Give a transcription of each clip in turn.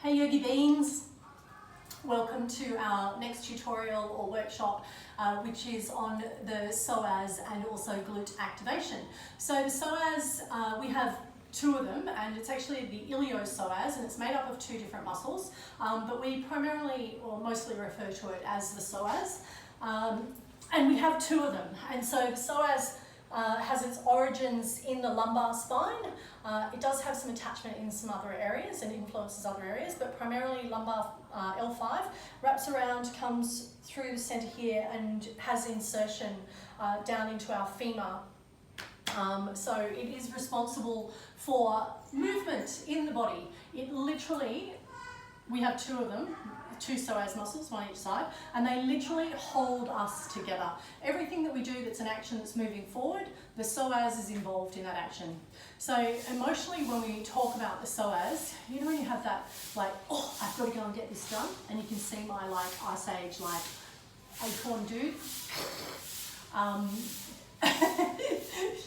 Hey Yogi Beans, welcome to our next tutorial or workshop which is on the psoas and also glute activation. So the psoas, we have two of them, and it's actually the iliopsoas, and it's made up of two different muscles, but we primarily or mostly refer to it as the psoas, and we have two of them. And so the psoas has its origins in the lumbar spine. It does have some attachment in some other areas and influences other areas, but primarily lumbar L5 wraps around, comes through the center here and has insertion down into our femur. So it is responsible for movement in the body. It literally, we have two of them, two psoas muscles, one each side, and they literally hold us together. Everything that we do that's an action that's moving forward, the psoas is involved in that action. So emotionally, when we talk about the psoas, you know when you have that, like, oh, I've got to go and get this done, and you can see my, like, ice age, like, acorn dude.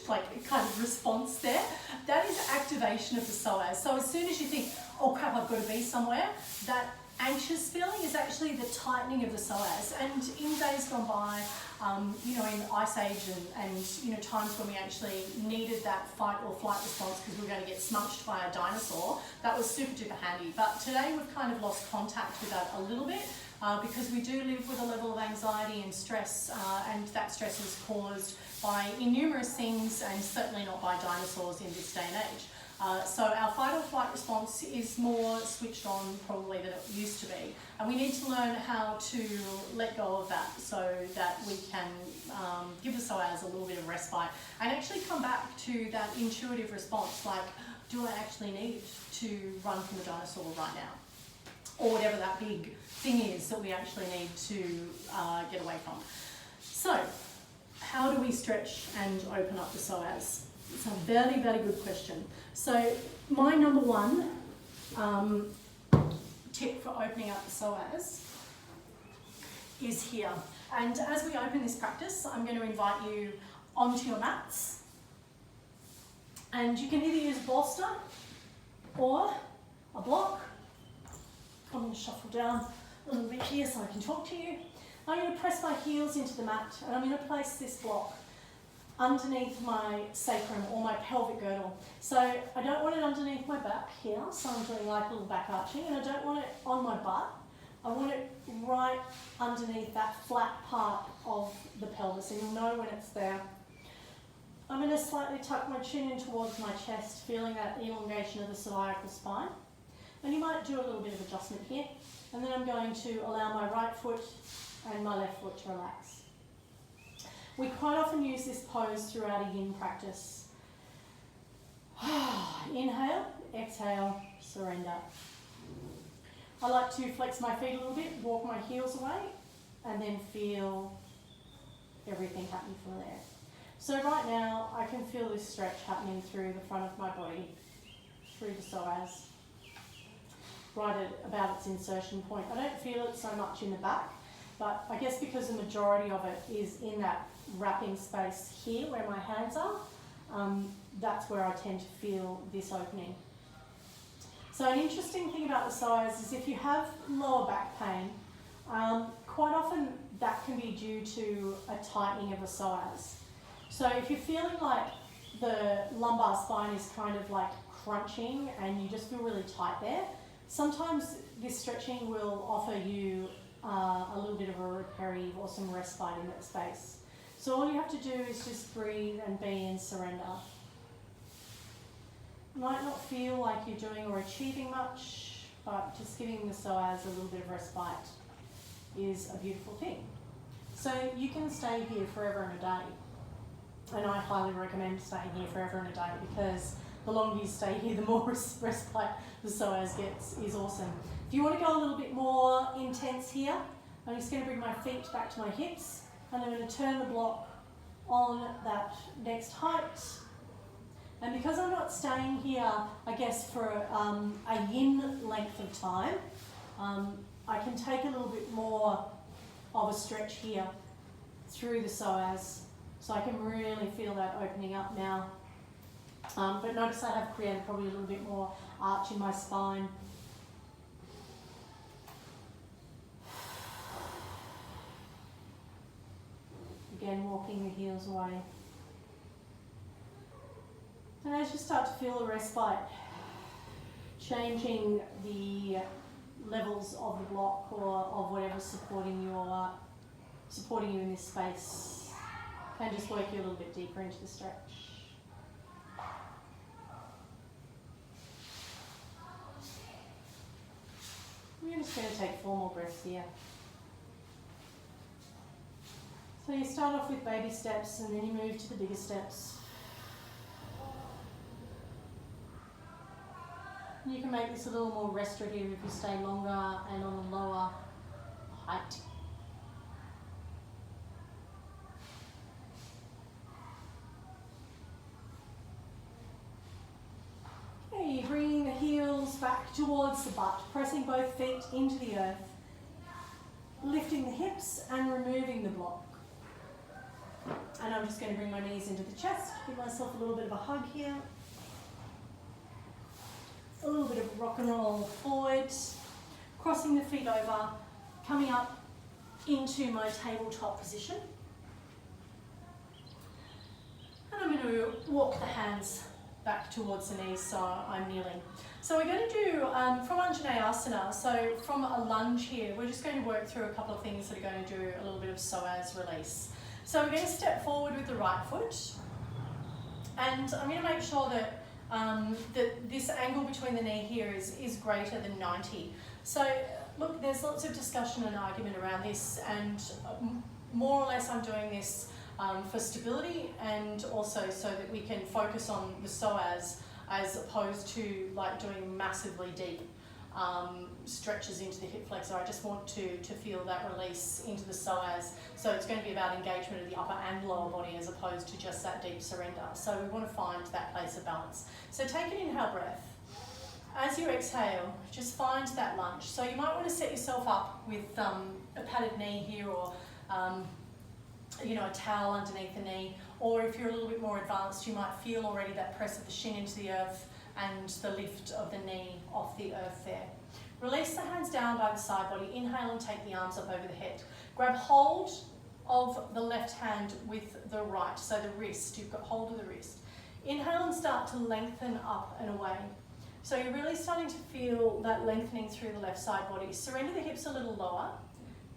Like, kind of response there. That is activation of the psoas. So as soon as you think, oh crap, I've got to be somewhere, that anxious feeling is actually the tightening of the psoas. And in days gone by, you know, in ice age and you know, times when we actually needed that fight or flight response because we were going to get smunched by a dinosaur, that was super duper handy. But today we've kind of lost contact with that a little bit because we do live with a level of anxiety and stress, and that stress is caused by innumerous things, and certainly not by dinosaurs in this day and age. So our fight or flight response is more switched on probably than it used to be, and we need to learn how to let go of that so that we can give the psoas a little bit of respite and actually come back to that intuitive response, like, do I actually need to run from the dinosaur right now? Or whatever that big thing is that we actually need to get away from. So, how do we stretch and open up the psoas? It's a very, very good question. So my number one tip for opening up the psoas is here. And as we open this practice, I'm going to invite you onto your mats. And you can either use a bolster or a block. I'm going to shuffle down a little bit here so I can talk to you. I'm going to press my heels into the mat, and I'm going to place this block underneath my sacrum or my pelvic girdle. So I don't want it underneath my back here, so I'm doing like a little back arching, and I don't want it on my butt. I want it right underneath that flat part of the pelvis, and you'll know when it's there. I'm going to slightly tuck my chin in towards my chest, feeling that elongation of the cervical spine. And you might do a little bit of adjustment here, and then I'm going to allow my right foot and my left foot to relax. We quite often use this pose throughout a yin practice. Inhale, exhale, surrender. I like to flex my feet a little bit, walk my heels away, and then feel everything happening from there. So right now, I can feel this stretch happening through the front of my body, through the psoas, right at about its insertion point. I don't feel it so much in the back, but I guess because the majority of it is in that wrapping space here where my hands are, that's where I tend to feel this opening. So an interesting thing about the psoas is if you have lower back pain, quite often that can be due to a tightening of the psoas. So if you're feeling like the lumbar spine is kind of like crunching and you just feel really tight there, sometimes this stretching will offer you a little bit of a reprieve or some respite in that space. So all you have to do is just breathe and be in surrender. You might not feel like you're doing or achieving much, but just giving the psoas a little bit of respite is a beautiful thing. So you can stay here forever and a day. And I highly recommend staying here forever and a day, because the longer you stay here, the more respite the psoas gets is awesome. If you want to go a little bit more intense here, I'm just going to bring my feet back to my hips, and I'm going to turn the block on that next height. And because I'm not staying here, I guess, for a yin length of time, I can take a little bit more of a stretch here through the psoas, so I can really feel that opening up now. But notice I have created probably a little bit more arch in my spine. walking the heels away. And as you start to feel a respite, changing the levels of the block or of whatever's supporting you in this space can just work you a little bit deeper into the stretch. We're just going to take 4 more breaths here. So you start off with baby steps and then you move to the bigger steps. You can make this a little more restorative if you stay longer and on a lower height. Okay, bringing the heels back towards the butt, pressing both feet into the earth, lifting the hips and removing the block. And I'm just going to bring my knees into the chest, give myself a little bit of a hug here. A little bit of rock and roll forward, crossing the feet over, coming up into my tabletop position. And I'm going to walk the hands back towards the knees so I'm kneeling. So we're going to do from Anjaneyasana, so from a lunge here, we're just going to work through a couple of things that are going to do a little bit of psoas release. So we're going to step forward with the right foot, and I'm going to make sure that that this angle between the knee here is greater than 90. So look, there's lots of discussion and argument around this, and more or less I'm doing this for stability and also so that we can focus on the psoas as opposed to like doing massively deep stretches into the hip flexor. I just want to feel that release into the psoas. So it's going to be about engagement of the upper and lower body as opposed to just that deep surrender. So we want to find that place of balance. So take an inhale breath. As you exhale, just find that lunge. So you might want to set yourself up with a padded knee here, or a towel underneath the knee. Or if you're a little bit more advanced, you might feel already that press of the shin into the earth and the lift of the knee off the earth there. Release the hands down by the side body. Inhale and take the arms up over the head. Grab hold of the left hand with the right, so the wrist, you've got hold of the wrist. Inhale and start to lengthen up and away. So you're really starting to feel that lengthening through the left side body. Surrender the hips a little lower.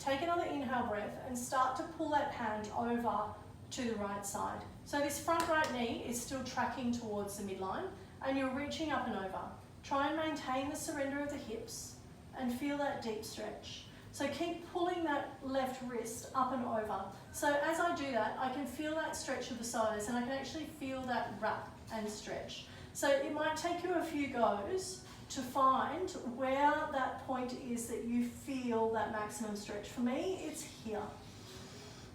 Take another inhale breath and start to pull that hand over to the right side. So this front right knee is still tracking towards the midline, and you're reaching up and over. Try and maintain the surrender of the hips and feel that deep stretch. So keep pulling that left wrist up and over. So as I do that, I can feel that stretch of the psoas, and I can actually feel that wrap and stretch. So it might take you a few goes to find where that point is that you feel that maximum stretch. For me, it's here.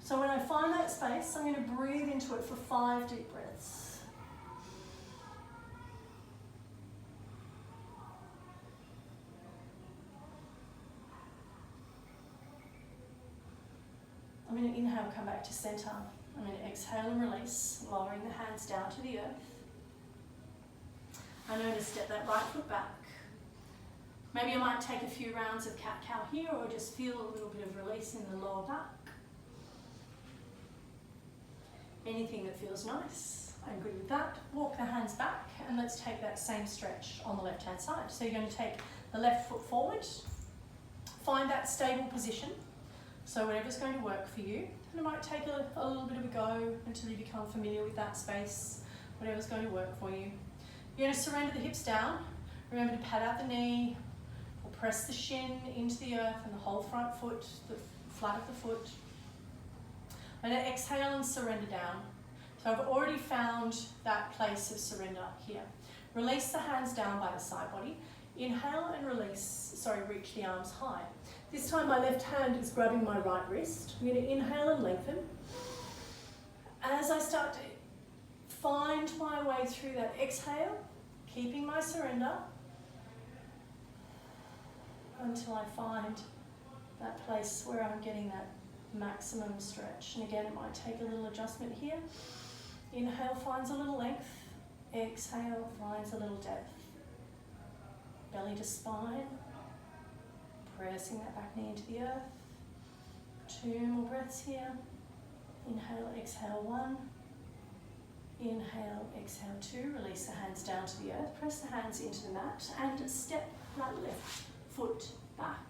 So when I find that space, I'm going to breathe into it for 5 deep breaths. I'm going to inhale, come back to center. I'm going to exhale and release, lowering the hands down to the earth. I'm going to step that right foot back. Maybe I might take a few rounds of cat-cow here, or just feel a little bit of release in the lower back. Anything that feels nice, I'm good with that. Walk the hands back, and let's take that same stretch on the left-hand side. So you're going to take the left foot forward, find that stable position. So whatever's going to work for you. And it might take a little bit of a go until you become familiar with that space, whatever's going to work for you. You're going to surrender the hips down. Remember to pad out the knee, or press the shin into the earth and the whole front foot, the flat of the foot. And then exhale and surrender down. So I've already found that place of surrender here. Release the hands down by the side body. Inhale and reach the arms high. This time my left hand is grabbing my right wrist. I'm going to inhale and lengthen. As I start to find my way through that exhale, keeping my surrender until I find that place where I'm getting that maximum stretch. And again, it might take a little adjustment here. Inhale finds a little length. Exhale finds a little depth. Belly to spine. Pressing that back knee into the earth. 2 more breaths here. Inhale, exhale 1. Inhale, exhale 2. Release the hands down to the earth. Press the hands into the mat and step that left foot back.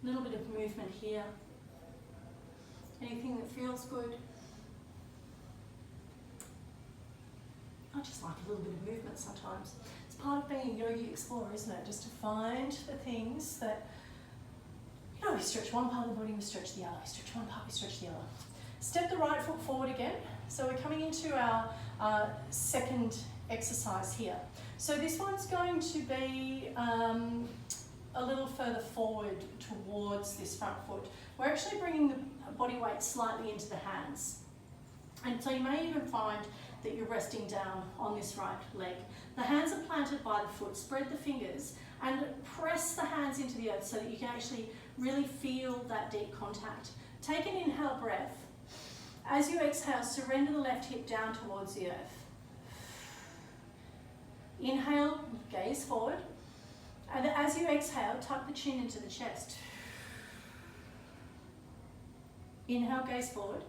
A little bit of movement here. Anything that feels good. I just like a little bit of movement sometimes. It's part of being a yogi explorer, isn't it? Just to find the things that, you know, we stretch one part of the body, we stretch the other. We stretch one part, we stretch the other. Step the right foot forward again. So we're coming into our second exercise here. So this one's going to be a little further forward towards this front foot. We're actually bringing the body weight slightly into the hands. And so you may even find that you're resting down on this right leg. The hands are planted by the foot. Spread the fingers and press the hands into the earth so that you can actually really feel that deep contact. Take an inhale breath. As you exhale, surrender the left hip down towards the earth. Inhale, gaze forward. And as you exhale, tuck the chin into the chest. Inhale, gaze forward.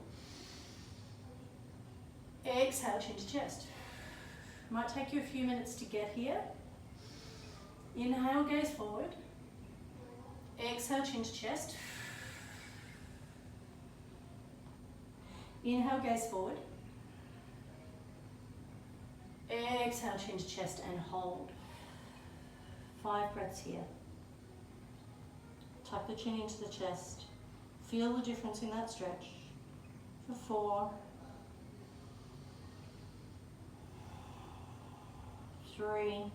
Exhale, chin to chest. Might take you a few minutes to get here. Inhale, gaze forward. Exhale, chin to chest. Inhale, gaze forward. Exhale, chin to chest and hold. 5 breaths here. Tuck the chin into the chest. Feel the difference in that stretch. For 4, 3,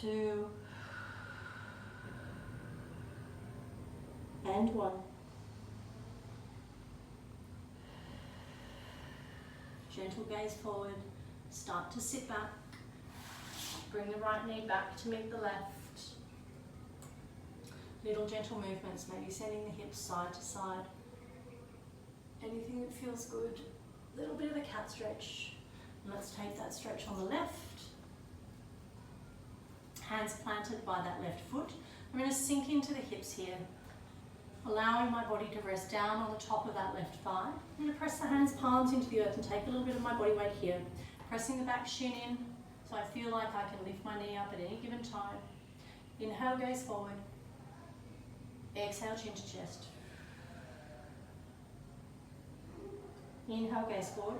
2, and 1. Gentle gaze forward. Start to sit back. Bring the right knee back to meet the left. Little gentle movements, maybe sending the hips side to side. Anything that feels good. A little bit of a cat stretch. And let's take that stretch on the left. Hands planted by that left foot. I'm going to sink into the hips here, allowing my body to rest down on the top of that left thigh. I'm going to press the hands, palms into the earth and take a little bit of my body weight here. Pressing the back shin in, so I feel like I can lift my knee up at any given time. Inhale, gaze forward. Exhale, chin to chest. Inhale, gaze forward.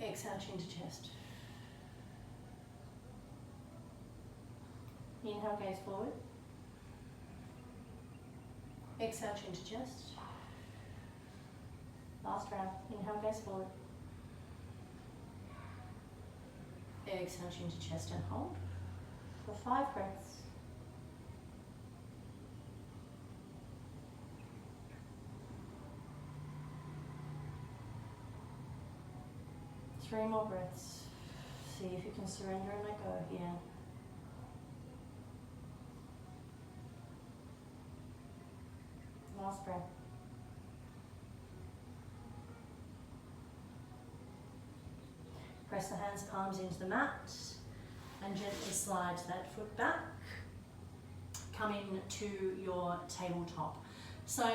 Exhale, chin to chest. Inhale, gaze forward. Exhale, chin to chest. Last round. Inhale, gaze forward. Exhale, chin to chest and hold for 5 breaths. Three more breaths. See if you can surrender and let go here. Last breath. Press the hands, palms into the mat and gently slide that foot back. Come into your tabletop. So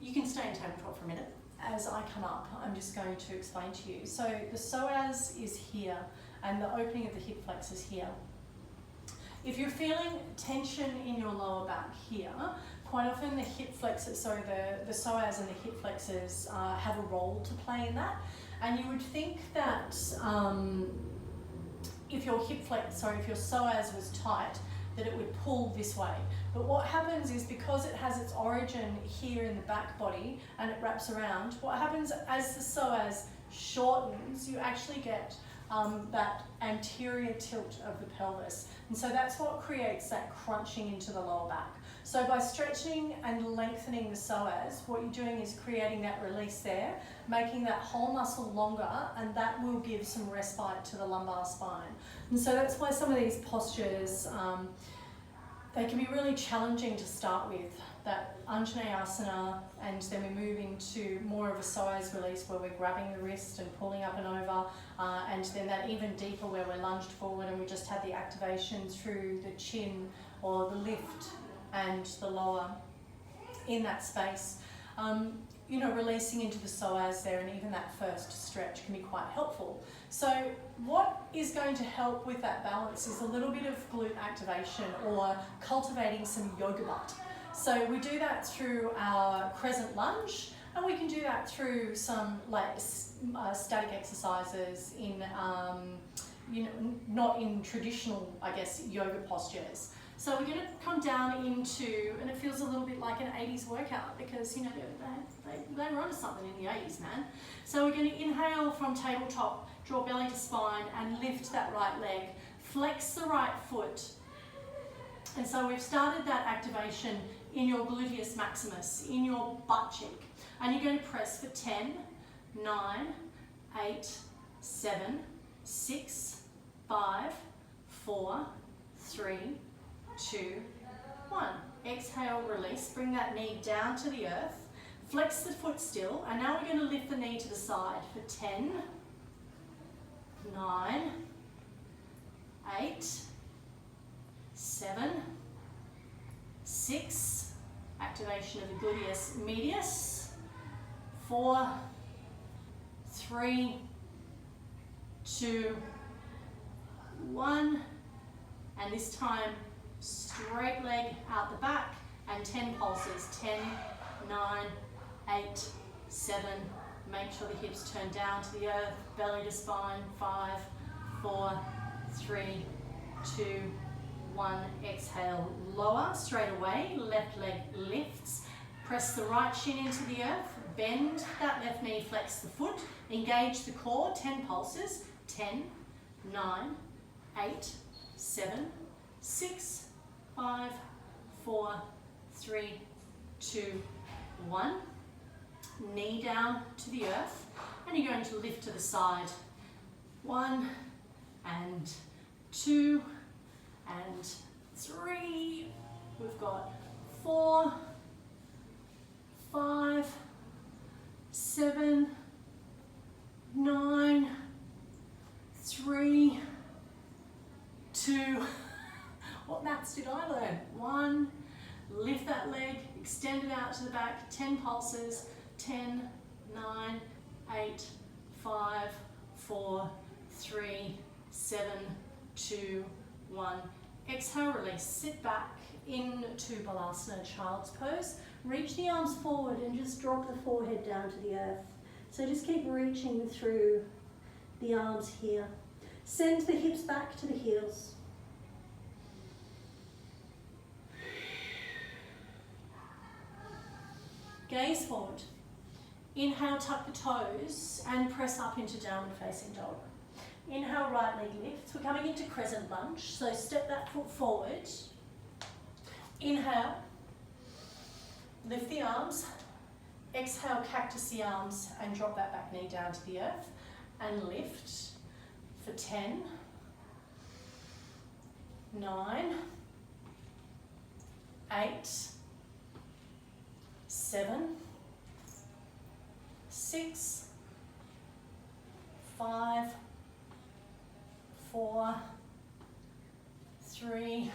you can stay in tabletop for a minute. As I come up, I'm just going to explain to you. So the psoas is here and the opening of the hip flexors here. If you're feeling tension in your lower back here, quite often the hip flexors, so the psoas and the hip flexors have a role to play in that. And you would think that if your psoas was tight, that it would pull this way. But what happens is, because it has its origin here in the back body and it wraps around, what happens as the psoas shortens, you actually get that anterior tilt of the pelvis. And so that's what creates that crunching into the lower back. So by stretching and lengthening the psoas, what you're doing is creating that release there, making that whole muscle longer, and that will give some respite to the lumbar spine. And so that's why some of these postures, they can be really challenging to start with. that Anjaneyasana, and then we move into more of a psoas release where we're grabbing the wrist and pulling up and over, and then that even deeper where we're lunged forward and we just had the activation through the chin or the lift and the lower in that space. You know, releasing into the psoas there, and even that first stretch can be quite helpful. So what is going to help with that balance is a little bit of glute activation or cultivating some yoga butt. So we do that through our crescent lunge, and we can do that through some like static exercises in, you know, not in traditional, I guess, yoga postures. So we're going to come down into, and it feels a little bit like an 80s workout because, you know, they were onto something in the 80s, man. So we're going to inhale from tabletop, draw belly to spine, and lift that right leg. Flex the right foot. And so we've started that activation in your gluteus maximus, in your butt cheek. And you're going to press for 10, 9, 8, 7, 6, 5, 4, 3, 2, 1. Exhale, release. Bring that knee down to the earth. Flex the foot still. And now we're going to lift the knee to the side for 10, 9, 8, 7, 6. Activation of the gluteus medius. 4, 3, 2, 1. And this time, straight leg out the back, and 10 pulses. 10, 9, 8, 7. Make sure the hips turn down to the earth, belly to spine. 5, 4, 3, 2, 1. Exhale, lower, straight away. Left leg lifts. Press the right shin into the earth. Bend that left knee, flex the foot. Engage the core. 10 pulses. 10, 9, 8, 7, 6, 5, 4, 3, 2, 1. Knee down to the earth, and you're going to lift to the side. 1 and 2 and 3. We've got 4, 5, 7, 9, 3, 2. What maths did I learn? 1. Lift that leg, extend it out to the back. 10 pulses. 10, 9, 8, 5, 4, 3, 7, 2, 1. Exhale, release. Sit back into Balasana, child's pose. Reach the arms forward and just drop the forehead down to the earth. So just keep reaching through the arms here. Send the hips back to the heels. Gaze forward. Inhale, tuck the toes and press up into downward facing dog. Inhale, right leg lifts. We're coming into crescent lunge, so step that foot forward. Inhale, lift the arms. Exhale, cactus the arms and drop that back knee down to the earth and lift for 10, 9, 8, 7, 6, 5, 4, 3,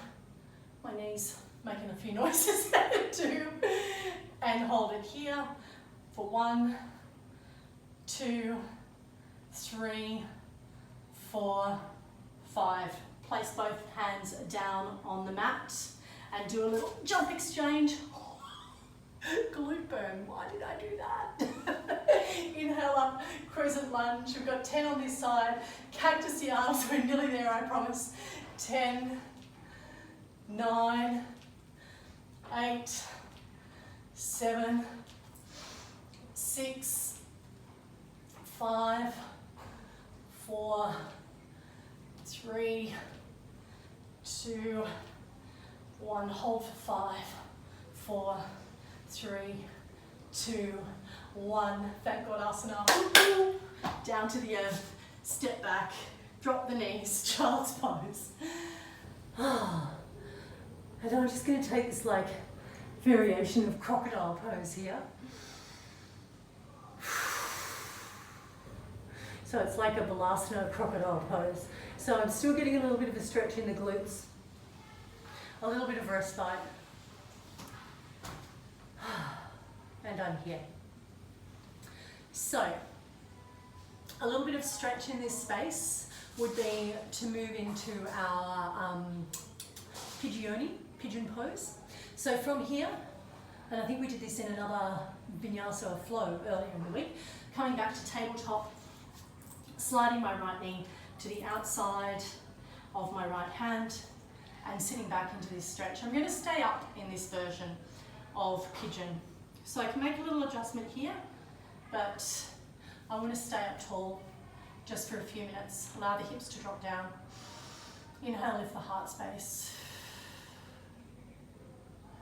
my knees making a few noises too, and hold it here for 1, 2, 3, 4, 5. Place both hands down on the mat and do a little jump exchange. Glute burn, why did I do that? Inhale up, crescent lunge. We've got 10 on this side. Cactus the arms, we're nearly there, I promise. 10, 9, 8, 7, 6, 5, 4, 3, 2, 1. Hold for 5, 4, 3, 2, 1. Thank God, asana. Down to the earth. Step back. Drop the knees. Child's pose. And I'm just going to take this like variation of crocodile pose here. So it's like a Balasana crocodile pose. So I'm still getting a little bit of a stretch in the glutes, a little bit of respite, and I'm here. So a little bit of stretch in this space would be to move into our pigeon pose. So from here, and I think we did this in another vinyasa or flow earlier in the week, coming back to tabletop, sliding my right knee to the outside of my right hand and sitting back into this stretch. I'm going to stay up in this version of pigeon. So I can make a little adjustment here, but I want to stay up tall just for a few minutes. Allow the hips to drop down. Inhale, lift the heart space.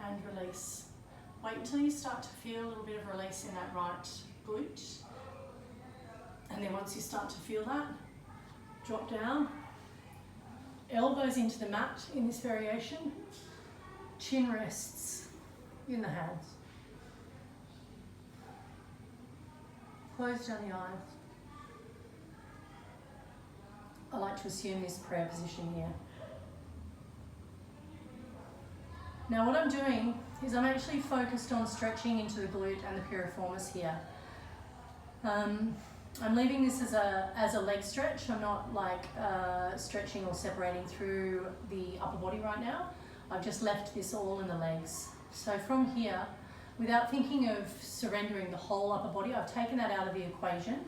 And release. Wait until you start to feel a little bit of release in that right glute. And then once you start to feel that, drop down. Elbows into the mat in this variation. Chin rests in the hands. Close down the eyes. I like to assume this prayer position here. Now what I'm doing is I'm actually focused on stretching into the glute and the piriformis here. I'm leaving this as a leg stretch. I'm not like stretching or separating through the upper body right now. I've just left this all in the legs. So from here, without thinking of surrendering the whole upper body, I've taken that out of the equation,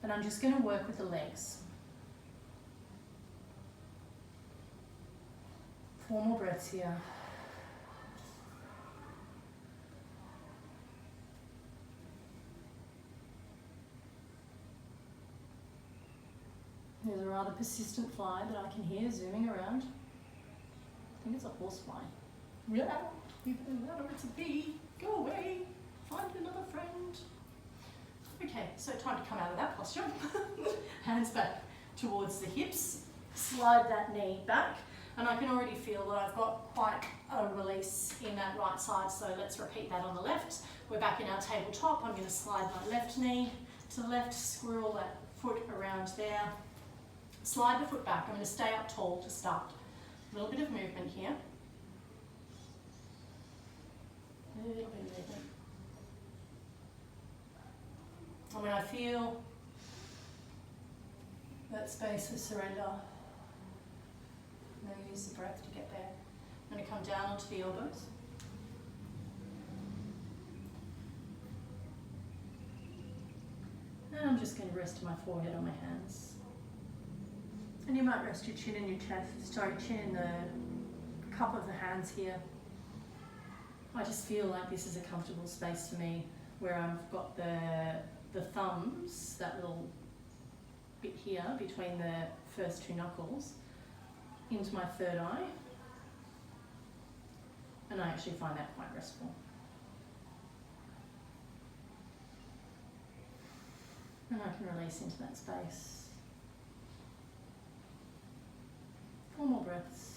and I'm just going to work with the legs. 4 more breaths here. There's a rather persistent fly that I can hear zooming around. I think it's a horsefly. Yeah, it's a bee. Go away. Find another friend. Okay, so time to come out of that posture. Hands back towards the hips. Slide that knee back. And I can already feel that I've got quite a release in that right side, so let's repeat that on the left. We're back in our tabletop. I'm going to slide my left knee to the left, squirrel that foot around there. Slide the foot back. I'm going to stay up tall to start. A little bit of movement here. A little bit of movement. And when I feel that space of surrender, I'm going to use the breath to get there. I'm going to come down onto the elbows. And I'm just going to rest my forehead on my hands. And you might rest your chin in your chest, chin in the cup of the hands here. I just feel like this is a comfortable space for me, where I've got the thumbs, that little bit here between the first 2 knuckles, into my third eye. And I actually find that quite restful. And I can release into that space. 4 more breaths.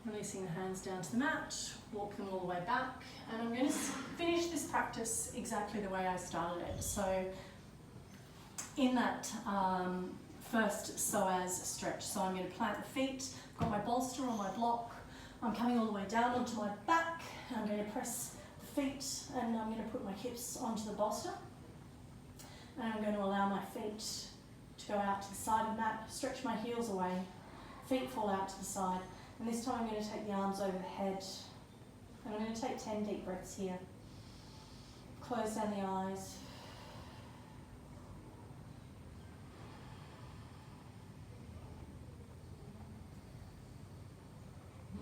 Releasing the hands down to the mat, walk them all the way back, and I'm going to finish this practice exactly the way I started it. So in that first psoas stretch, so I'm going to plant the feet, I've got my bolster on my block, I'm coming all the way down onto my back, and I'm going to press the feet, and I'm going to put my hips onto the bolster, and I'm going to allow my feet to go out to the side of the mat, stretch my heels away, feet fall out to the side. And this time I'm going to take the arms over the head, and I'm going to take 10 deep breaths here. Close down the eyes.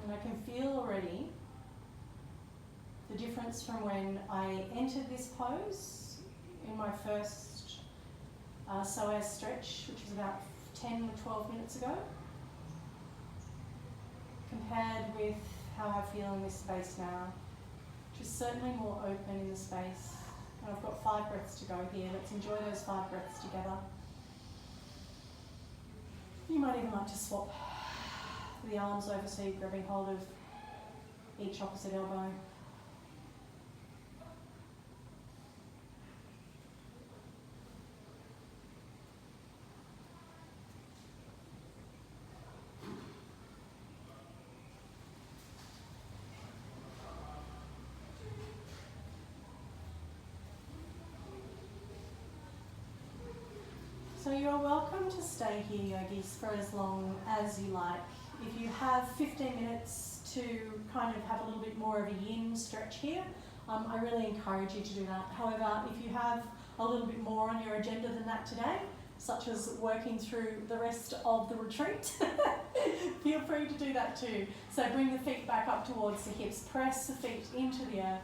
And I can feel already the difference from when I entered this pose in my first psoas stretch, which was about 10 or 12 minutes ago, compared with how I feel in this space now, is certainly more open in the space. And I've got 5 breaths to go here. Let's enjoy those 5 breaths together. You might even like to swap the arms over so you're grabbing hold of each opposite elbow. So you're welcome to stay here, yogis, for as long as you like. If you have 15 minutes to kind of have a little bit more of a yin stretch here, I really encourage you to do that. However, if you have a little bit more on your agenda than that today, such as working through the rest of the retreat, feel free to do that too. So bring the feet back up towards the hips, press the feet into the earth,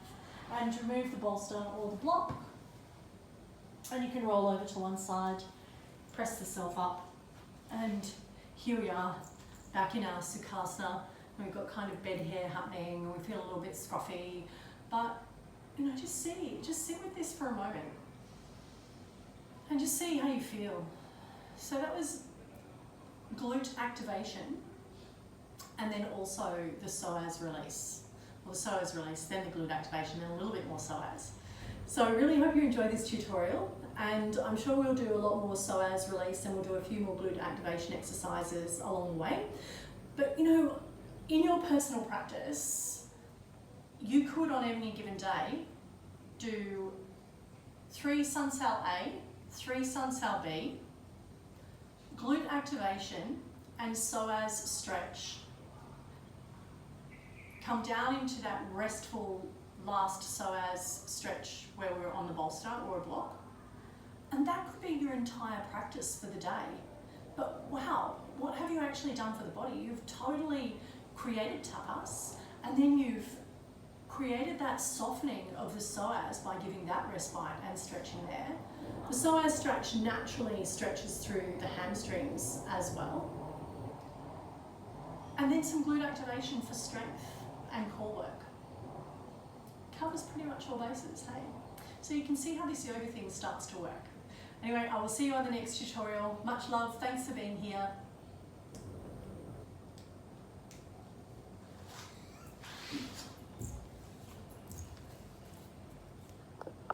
and remove the bolster or the block. And you can roll over to one side. Press the self up, and here we are back in our Sukhasana. We've got kind of bed hair happening, and we feel a little bit scruffy, but just sit with this for a moment and just see how you feel. So that was glute activation, and then also the psoas release, or the psoas release, then the glute activation, and a little bit more psoas. So I really hope you enjoy this tutorial, and I'm sure we'll do a lot more psoas release, and we'll do a few more glute activation exercises along the way. But in your personal practice, you could on any given day do 3 sun sal A, 3 sun sal B, glute activation and psoas stretch. Come down into that restful last psoas stretch where we're on the bolster or a block. And that could be your entire practice for the day. But wow, what have you actually done for the body? You've totally created tapas, and then you've created that softening of the psoas by giving that respite and stretching there. The psoas stretch naturally stretches through the hamstrings as well. And then some glute activation for strength and core work. Covers pretty much all bases, hey? So you can see how this yoga thing starts to work. Anyway, I will see you on the next tutorial. Much love, thanks for being here.